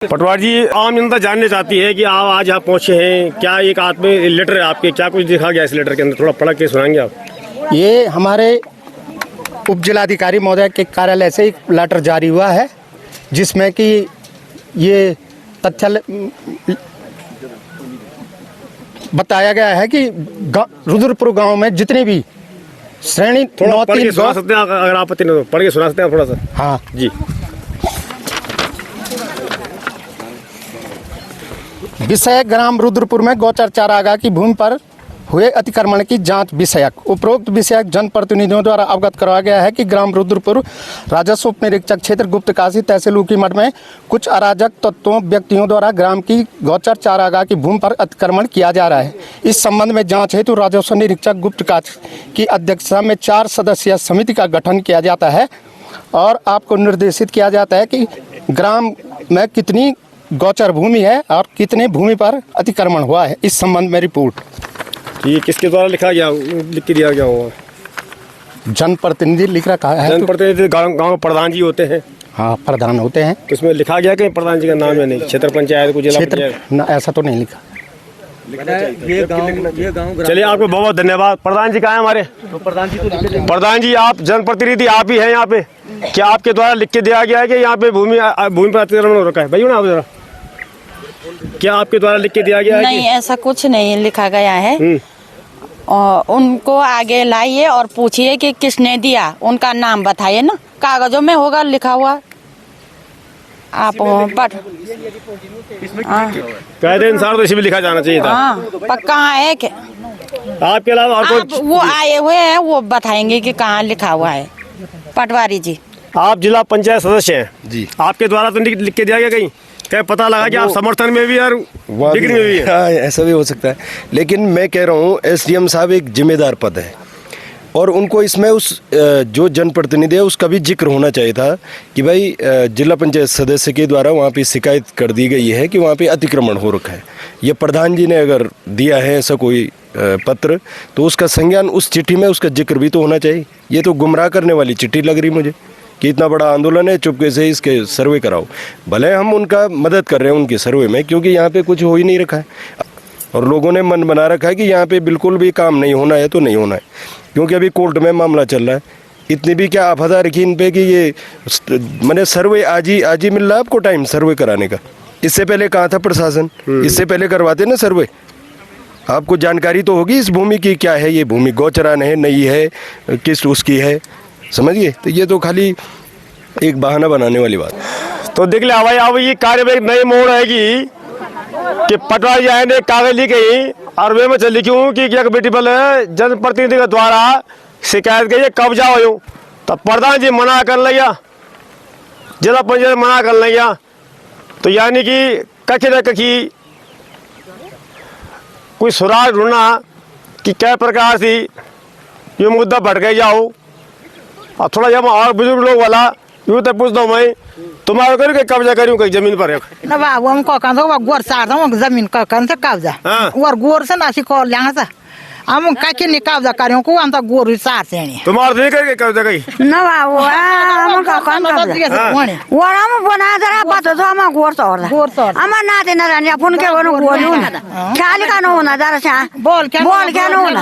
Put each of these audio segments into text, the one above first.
पटवारी जी, आम जनता जानना चाहती है कि आप आज यहाँ पहुँचे हैं, क्या एक आत्म लेटर है आपके, क्या कुछ दिखा गया इस लेटर के अंदर, थोड़ा पढ़ के सुनाएंगे आप? ये हमारे उप जिलाधिकारी महोदय के कार्यालय से एक लेटर जारी हुआ है जिसमें कि ये तथ्य बताया गया है कि रुद्रपुर गांव में जितने भी श्रेणी थोड़ा पढ़ के सुना सकते हैं अगर आपत्ति नहीं तो, पढ़ के सुना सकते हैं थोड़ा सा? हाँ जी। विषय ग्राम रुद्रपुर में गौचर चारागाह की भूमि पर हुए अतिक्रमण की जांच विषयक उपरोक्त विषयक जनप्रतिनिधियों द्वारा अवगत करवाया गया है कि ग्राम रुद्रपुर राजस्व उप निरीक्षक क्षेत्र गुप्तकाशी तहसील ऊखीमठ में कुछ अराजक तत्वों व्यक्तियों द्वारा ग्राम की गौचर चारागाह की भूमि पर अतिक्रमण किया जा रहा है। इस संबंध में जांच हेतु राजस्व निरीक्षक गुप्तकाशी की अध्यक्षता में 4 सदस्यीय समिति का गठन किया जाता है और आपको निर्देशित किया जाता है कि ग्राम में कितनी गौचर भूमि है और कितने भूमि पर अतिक्रमण हुआ है, इस संबंध में रिपोर्ट। ये किसके द्वारा लिखा गया, लिख के दिया गया होगा? जनप्रतिनिधि लिख रखा है। जनप्रतिनिधि गाँव प्रधान जी होते हैं? हाँ, प्रधान होते हैं। इसमें लिखा गया कि प्रधान जी का नाम है नहीं, क्षेत्र पंचायत को जिला पंचायत ऐसा तो नहीं लिखा। ये गाँव। चलिए, आपको बहुत बहुत धन्यवाद। प्रधान जी कहाँ है हमारे? तो प्रधान जी, आप जनप्रतिनिधि आप ही हैं यहाँ पे, क्या आपके द्वारा लिख के दिया गया है कि यहाँ पे भूमि पर अतिक्रमण हो रखा है? भैया ना आप जरा, क्या आपके द्वारा लिख के दिया गया है? नहीं, ऐसा कुछ नहीं लिखा गया है। और उनको आगे लाइए और पूछिए कि किसने दिया, उनका नाम बताइए ना, कागजों में होगा लिखा हुआ। आप पढ़ कायदे अनुसार तो इसी में लिखा जाना चाहिए था। हाँ, पक्का है कि आपके अलावा और कोई? वो आए हुए हैं, वो बताएंगे कि कहाँ लिखा हुआ है। पटवारी जी, आप जिला पंचायत सदस्य हैं जी, आपके द्वारा तो लिख के दिया गया कहीं? क्या पता लगा कि आप समर्थन में भी और बिक्री में भी है? हाँ, ऐसा भी हो सकता है, लेकिन मैं कह रहा हूँ एसडीएम साहब एक जिम्मेदार पद है और उनको इसमें उस जो जनप्रतिनिधि है उसका भी जिक्र होना चाहिए था कि भाई जिला पंचायत सदस्य के द्वारा वहाँ पे शिकायत कर दी गई है कि वहाँ पे अतिक्रमण हो रखा है। ये प्रधान जी ने अगर दिया है ऐसा कोई पत्र, तो उसका संज्ञान उस चिट्ठी में उसका जिक्र भी तो होना चाहिए। ये तो गुमराह करने वाली चिट्ठी लग रही मुझे कि इतना बड़ा आंदोलन है, चुपके से इसके सर्वे कराओ। भले हम उनका मदद कर रहे हैं उनके सर्वे में, क्योंकि यहाँ पे कुछ हो ही नहीं रखा है और लोगों ने मन बना रखा है कि यहाँ पे बिल्कुल भी काम नहीं होना है तो नहीं होना है, क्योंकि अभी कोर्ट में मामला चल रहा है। इतनी भी क्या आफदा रखी इन पे कि ये मैंने सर्वे आज ही मिल रहा है आपको टाइम सर्वे कराने का। इससे पहले कहाँ था प्रशासन? इससे पहले करवाते ना सर्वे। आपको जानकारी तो होगी इस भूमि की, क्या है ये भूमि, गौचरान है नहीं है, किस उसकी है, समझिए। तो ये तो खाली एक बहाना बनाने वाली बात। तो देख ले भाई, अब ये कार्य में एक नई मोड़ आएगी कि पटवारी आए ने कागज लिख गई और वे में चल क्यों कि क्या बेटी बल जनप्रतिनिधि के द्वारा शिकायत गई है, कब्जा हो तो प्रधान जी मना कर लिया, जिला पंचायत मना कर लिया, तो यानी कि कखी न कखी कोई सुराग ढूंढना कि क्या प्रकार से ये मुद्दा भटक जाओ। और थोड़ा जब और बुजुर्ग लोग वाला यूँ तो पूछता हूँ मैं, तुम्हारा करूँ कि कब्जा करूँ कहीं जमीन पर? ना बाबू हमको कहते गोर सार जमीन का कहते कब्जा और गोर से ना सिखो यहाँ से हम काके नहीं कब्जा करें को हम तो गोर सार से तुम्हारा नहीं करके कब्जा कहीं ना बाबू हम का कौन कब्जा वो हम बना जरा बात तो हम गोर तोड़ हम ना देना रानी अपन के वो गोर ख्याल का ना होना जरा से बोल क्या ना होना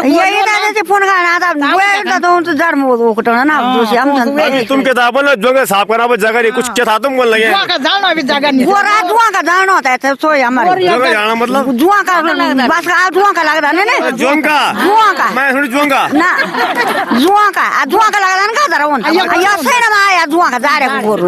यही ना से फोन का ना था तो जड़ मो को ना दूसरे हम तुम के था बोल जो साफ करा जगह नहीं कुछ क्या था तुम बोल लगे का जाना भी जगह नहीं वो रात जुआ का जाना होता है तो हमारे जगह जाना मतलब जुआ का बस का जुआ का लग रहा है जुआ का मैं थोड़ी जुआ ना जुआ का लग रहा है का जरा या से ना आया जुआ का जा रहे गोर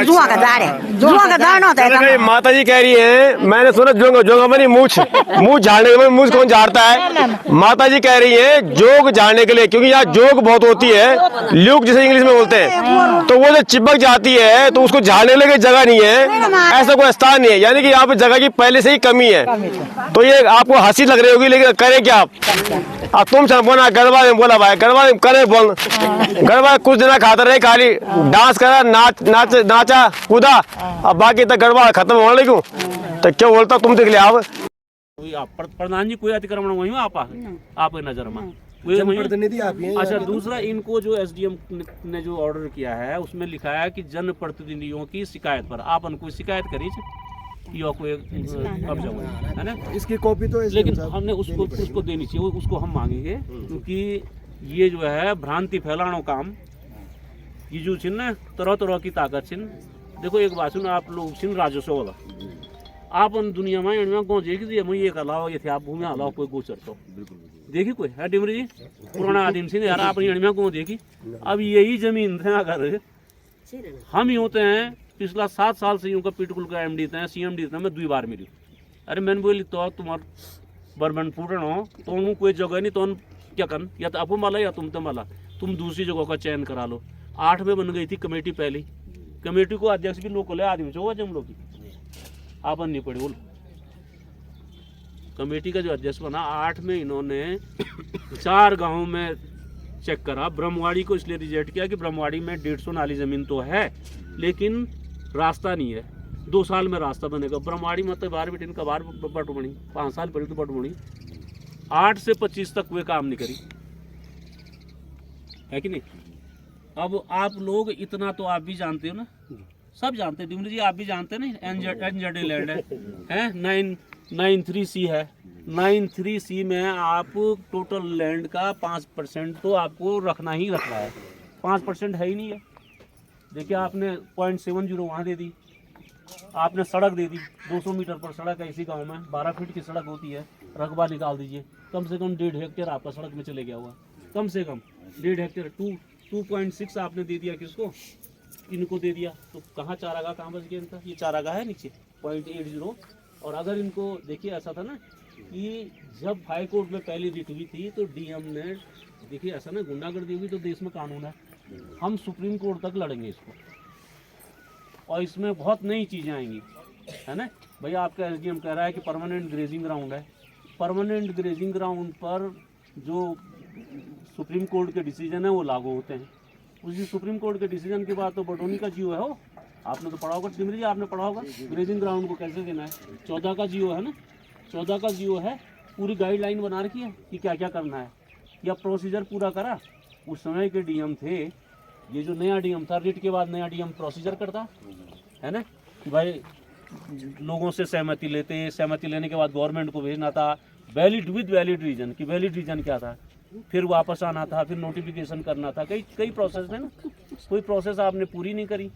जुआ का जा जाना होता है। माता जी कह रही है, मैंने सुना जोंगा बनी मूछ झाड़ने के मूछ कौन झाड़ता है? माता जी कह रही है जोग झाड़ने के लिए, क्योंकि यहाँ जोग बहुत होती है, ल्यूक जिसे इंग्लिश में बोलते हैं, तो वो जो चिपक जाती है तो उसको झाड़ने के लिए जगह नहीं है, ऐसा कोई स्थान नहीं है, यानी कि यहाँ पे जगह की पहले से ही कमी है। तो ये आपको हंसी लग रही होगी, लेकिन करे क्या आप तुम सब बोला गरबा में बोला भाई गरबा में करे बोल गरबा कुछ दिन खाता रहे, खाली डांस करा नाचा कूदा, अब बाकी तक गरबा खत्म होने लगी तो क्या बोलता तुम देख लिया आप प्रधान जी कोई अतिक्रमण वही आप नजर में जनप्रतिनिधि आप ही हैं। अच्छा, दूसरा इनको जो एसडीएम ने जो ऑर्डर किया है उसमें लिखा है कि जनप्रतिनिधियों की शिकायत पर आप उनको शिकायत करिए या कोई कब्जा हुआ है ना, इसकी कॉपी तो SDM लेकिन साहब हमने उसको देनी चाहिए, उसको हम मांगेंगे क्योंकि ये जो है भ्रांति फैलानो काम ये जो छिन तरह तरह की ताकत छिन। देखो एक बात सुन, आप लोग छिन राजस्व वाला आप दुनिया में इनमें कौन देखी थी मैं ये अलावा ये थे आप भूमि अलावा कोई गोचर तो देखी कोई है डिमरी जी पुराना आदिम से यार आप इनमें कौन देखी। अब यही जमीन थे अगर हम ही होते हैं पिछला 7 साल से यूँ का पीटकुल का MD थे CMD थे मैं 2 बार मिली। अरे मैंने बोली तो तुम्हारा बर्बन फूटन हो तो कोई जगह नहीं तो क्या कर या तो आप माला या तुम तो माला तुम दूसरी जगह का चयन करा लो। 8 में बन गई थी कमेटी, पहली कमेटी को अध्यक्ष भी लोकल है आदमी जो जम लोग की आप नहीं पड़े बोल। कमेटी का जो अध्यक्ष बना 8 में इन्होंने 4 गांवों में चेक करा। ब्रह्मवाड़ी को इसलिए रिजेक्ट किया कि ब्रह्मवाड़ी में 150 नाली जमीन तो है लेकिन रास्ता नहीं है। 2 साल में रास्ता बनेगा। ब्रह्मवाड़ी मतलब 12 बिटिन का बार बट बनी 5 साल पड़ी तो बट बनी 8 से 25 तक वे काम नहीं करी है कि नहीं। अब आप लोग इतना तो आप भी जानते हो ना, सब जानते हैं डिमरी जी आप भी जानते हैं ना NZD लैंड है 993C है 93C में आप टोटल लैंड का 5% तो आपको रखना ही रखना है। 5% है ही नहीं है। देखिए आपने 0.70 वहाँ दे दी, आपने सड़क दे दी 200 मीटर पर सड़क है इसी गांव में 12 फीट की सड़क होती है। रकबा निकाल दीजिए कम से कम 1.5 हेक्टेयर आपका सड़क में चले गया हुआ, कम से कम 1.5 हेक्टेयर 2.6 आपने दे दिया किसको, इनको दे दिया। तो कहाँ चारागाह कहाँ बच गया इनका, ये चारागाह है नीचे 0.80। और अगर इनको देखिए ऐसा था ना कि जब हाई कोर्ट में पहली रिट हुई थी तो DM ने देखिए ऐसा ना गुंडागर्दी हुई तो देश में कानून है, हम सुप्रीम कोर्ट तक लड़ेंगे इसको और इसमें बहुत नई चीज़ें आएंगी है ना। भैया आपका SDM कह रहा है कि परमानेंट ग्रेजिंग ग्राउंड है। परमानेंट ग्रेजिंग ग्राउंड पर जो सुप्रीम कोर्ट के डिसीजन है वो लागू होते हैं। उसी सुप्रीम कोर्ट के डिसीजन के बाद तो बटोनी का जियो है हो, आपने तो पढ़ा होगा सिमरी जी, आपने पढ़ा होगा ग्रेजिंग ग्राउंड को कैसे देना है। 14 का जियो है ना, 14 का जियो है, पूरी गाइडलाइन बना रखी है कि क्या क्या करना है या प्रोसीजर पूरा करा। उस समय के DM थे, ये जो नया DM था रिट के बाद नया DM प्रोसीजर करता है ना कि भाई लोगों से सहमति लेते, सहमति लेने के बाद गवर्नमेंट को भेजना था वैलिड विद वैलिड रीजन कि वैलिड रीजन क्या था, फिर वापस आना था, फिर नोटिफिकेशन करना था, कई प्रोसेस है ना, कोई प्रोसेस आपने पूरी नहीं करी।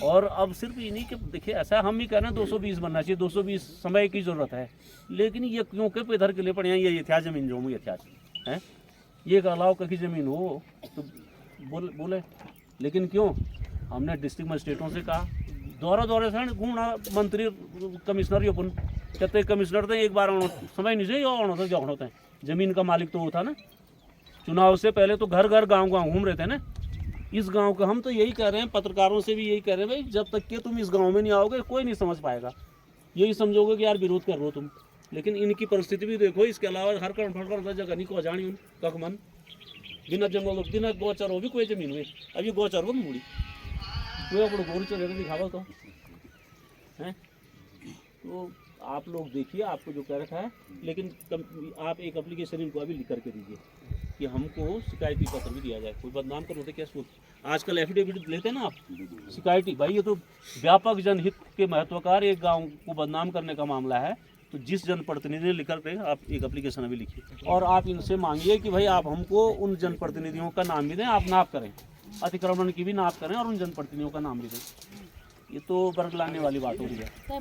और अब सिर्फ ये नहीं कि देखिए ऐसा हम ही कह रहे हैं 220 बनना चाहिए, 220 समय की ज़रूरत है, लेकिन ये क्यों के इधर के लिए पड़े हैं ये था जमीन जो मुझे था है ये अलाव की ज़मीन हो तो बोले लेकिन क्यों हमने डिस्ट्रिक्ट मजिस्ट्रेटों से कहा दौरे से घूमना मंत्री कमिश्नर ही अपन कहते कमिश्नर थे एक बार समय नहीं से आना था जाना होता है। ज़मीन का मालिक तो वो था ना, चुनाव से पहले तो घर घर गांव गांव घूम रहे थे ना। इस गांव का हम तो यही कह रहे हैं, पत्रकारों से भी यही कह रहे हैं भाई जब तक कि तुम इस गांव में नहीं आओगे कोई नहीं समझ पाएगा, यही समझोगे कि यार विरोध कर रहे हो तुम। लेकिन इनकी परिस्थिति भी देखो, इसके अलावा हर कण फटकर जगह नहीं को जानी कख मन बिना जंगल बिना गोचर हो भी कोई जमीन हुई अभी गोचर हो मुड़ी कोई अपने गोरू चले दिखावा तो है। तो आप लोग देखिए आपको जो कह रखा है, लेकिन आप एक एप्लीकेशन इनको अभी लिख करके दीजिए कि हमको शिकायती पत्र भी दिया जाए। कोई बदनाम कर होते क्या सोच आजकल एफिडेविट लेते हैं ना आप शिकायती, भाई ये तो व्यापक जनहित के महत्वकार एक गांव को बदनाम करने का मामला है। तो जिस जनप्रतिनिधि ने लिख कर आप एक एप्लीकेशन अभी लिखिए और आप इनसे मांगिए कि भाई आप हमको उन जनप्रतिनिधियों का नाम भी दें, आप नाप करें, अतिक्रमण की भी नाप करें और उन जनप्रतिनिधियों का नाम भी दें। ये तो वर्ग लाने वाली बात हो रही है।